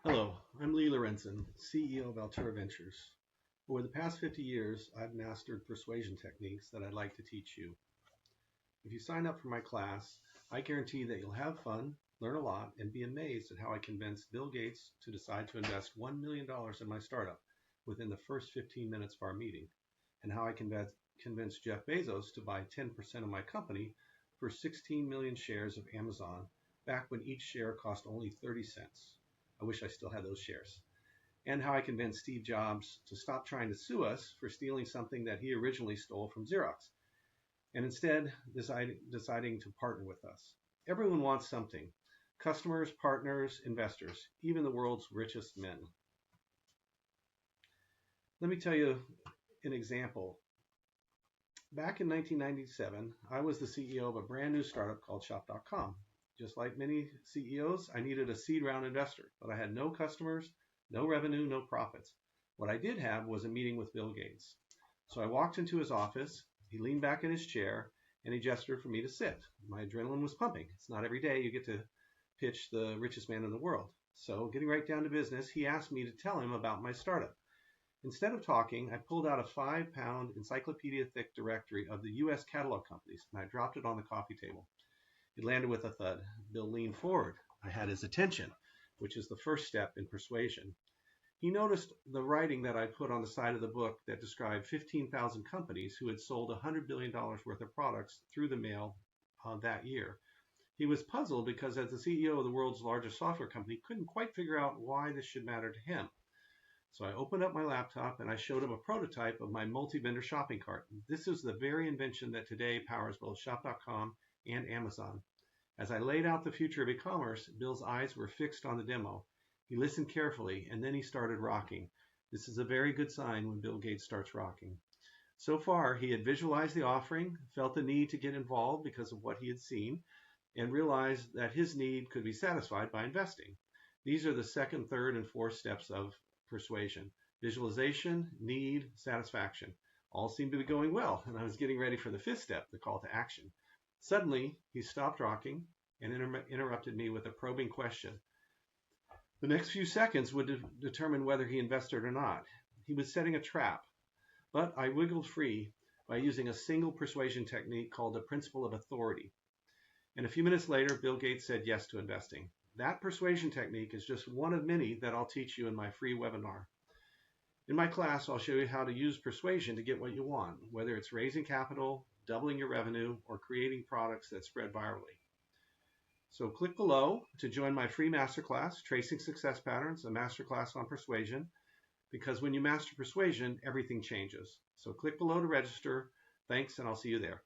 Hello, I'm Lee Lorenzen, CEO of Altura Ventures. Over the past 50 years, I've mastered persuasion techniques that I'd like to teach you. If you sign up for my class, I guarantee that you'll have fun, learn a lot, and be amazed at how I convinced Bill Gates to decide to invest $1 million in my startup within the first 15 minutes of our meeting, and how I convinced Jeff Bezos to buy 10% of my company for 16 million shares of Amazon back when each share cost only 30 cents. I wish I still had those shares. And how I convinced Steve Jobs to stop trying to sue us for stealing something that he originally stole from Xerox, and instead deciding to partner with us. Everyone wants something. Customers, partners, investors, even the world's richest men. Let me tell you an example. Back in 1997, I was the CEO of a brand new startup called Shop.com. Just like many CEOs, I needed a seed round investor, but I had no customers, no revenue, no profits. What I did have was a meeting with Bill Gates. So I walked into his office, he leaned back in his chair, and he gestured for me to sit. My adrenaline was pumping. It's not every day you get to pitch the richest man in the world. So getting right down to business, he asked me to tell him about my startup. Instead of talking, I pulled out a 5-pound encyclopedia-thick directory of the U.S. catalog companies, and I dropped it on the coffee table. It landed with a thud. Bill leaned forward. I had his attention, which is the first step in persuasion. He noticed the writing that I put on the side of the book that described 15,000 companies who had sold $100 billion worth of products through the mail that year. He was puzzled because as the CEO of the world's largest software company, he couldn't quite figure out why this should matter to him. So I opened up my laptop and I showed him a prototype of my multi-vendor shopping cart. This is the very invention that today powers both Shop.com and Amazon. As I laid out the future of e-commerce, Bill's eyes were fixed on the demo. He listened carefully, and then he started rocking. This is a very good sign when Bill Gates starts rocking. So far, he had visualized the offering, felt the need to get involved because of what he had seen, and realized that his need could be satisfied by investing. These are the second, third, and fourth steps of persuasion: visualization, need, satisfaction. All seemed to be going well, and I was getting ready for the fifth step, the call to action. Suddenly, he stopped rocking and interrupted me with a probing question. The next few seconds would determine whether he invested or not. He was setting a trap, but I wiggled free by using a single persuasion technique called the principle of authority. And a few minutes later, Bill Gates said yes to investing. That persuasion technique is just one of many that I'll teach you in my free webinar. In my class, I'll show you how to use persuasion to get what you want, whether it's raising capital, doubling your revenue, or creating products that spread virally. So click below to join my free masterclass, Tracing Success Patterns, a masterclass on persuasion, because when you master persuasion, everything changes. So click below to register. Thanks, and I'll see you there.